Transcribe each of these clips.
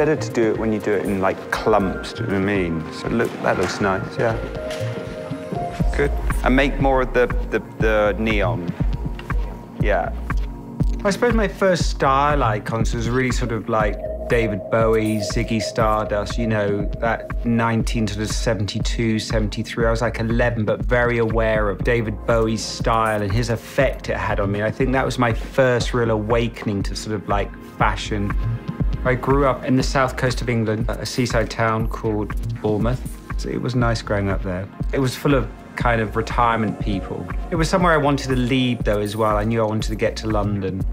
better to do it when you do it in, like, clumps, do you know what I mean? So that looks nice, yeah. Good. And make more of the neon. Yeah. I suppose my first style icons was really sort of like David Bowie, Ziggy Stardust, you know, that 1972, 73. I was like 11, but very aware of David Bowie's style and his effect it had on me. I think that was my first real awakening to sort of like fashion. I grew up in the south coast of England, a seaside town called Bournemouth. So it was nice growing up there. It was full of kind of retirement people. It was somewhere I wanted to leave though as well. I knew I wanted to get to London.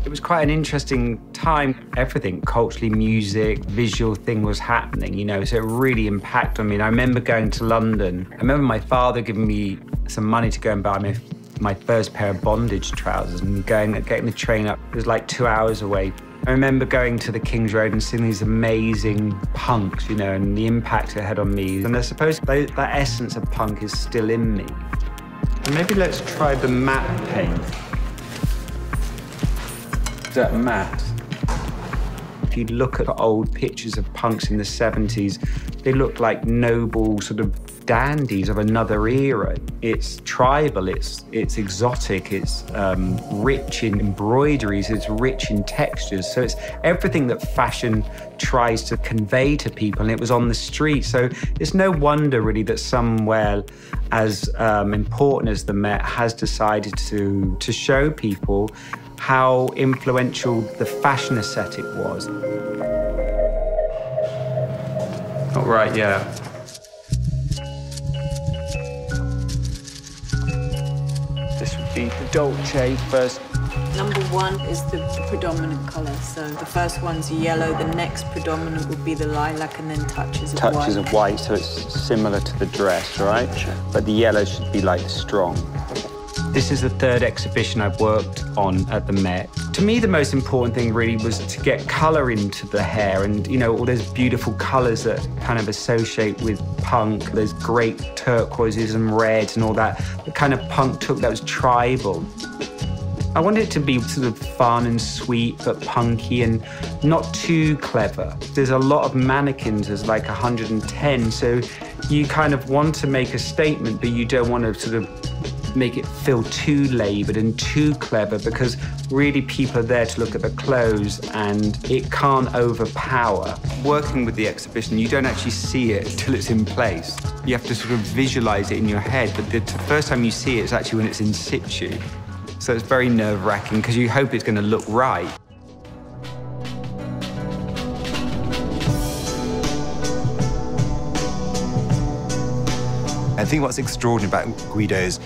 It was quite an interesting time. Everything, culturally, music, visual thing was happening, you know, so it really impacted on me. And I remember going to London. I remember my father giving me some money to go and buy my first pair of bondage trousers and getting the train up. It was like 2 hours away. I remember going to the King's Road and seeing these amazing punks, you know, and the impact it had on me. And I suppose that essence of punk is still in me. And maybe let's try the matte paint. Is that matte? If you look at old pictures of punks in the 70s, they look like noble sort of dandies of another era. It's tribal, it's exotic, it's rich in embroideries, it's rich in textures. So it's everything that fashion tries to convey to people, and it was on the street. So it's no wonder really that somewhere as important as the Met has decided to show people how influential the fashion aesthetic was. All right, yeah. This would be the Dolce first. Number one is the predominant colour. So the first one's yellow, the next predominant would be the lilac, and then touches of white. Touches of white, so it's similar to the dress, right? Sure. But the yellow should be like strong. This is the third exhibition I've worked on at the Met. To me, the most important thing really was to get colour into the hair and, you know, all those beautiful colours that kind of associate with punk. Those great turquoises and reds and all that. The kind of punk took that was tribal. I wanted it to be sort of fun and sweet, but punky and not too clever. There's a lot of mannequins, there's like 110, so you kind of want to make a statement, but you don't want to sort of make it feel too laboured and too clever, because really people are there to look at the clothes and it can't overpower. Working with the exhibition, you don't actually see it till it's in place. You have to sort of visualise it in your head, but the first time you see it is actually when it's in situ. So it's very nerve-wracking because you hope it's going to look right. I think what's extraordinary about Guido's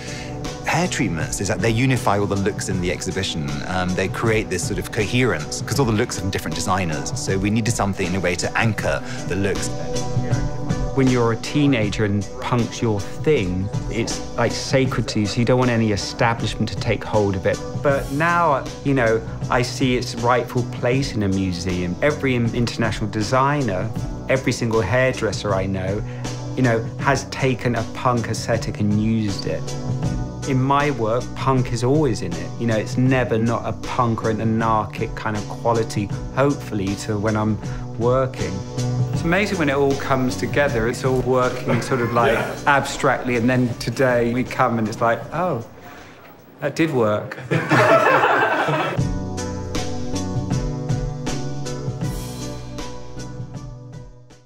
hair treatments is that they unify all the looks in the exhibition. They create this sort of coherence because all the looks are from different designers. So we needed something in a way to anchor the looks. When you're a teenager and punk's your thing, it's like sacred to you, so you don't want any establishment to take hold of it. But now, you know, I see its rightful place in a museum. Every international designer, every single hairdresser I know, you know, has taken a punk aesthetic and used it. In my work, punk is always in it. You know, it's never not a punk or an anarchic kind of quality, hopefully, to when I'm working. It's amazing when it all comes together. It's all working sort of like abstractly, and then today we come and it's like, oh, that did work.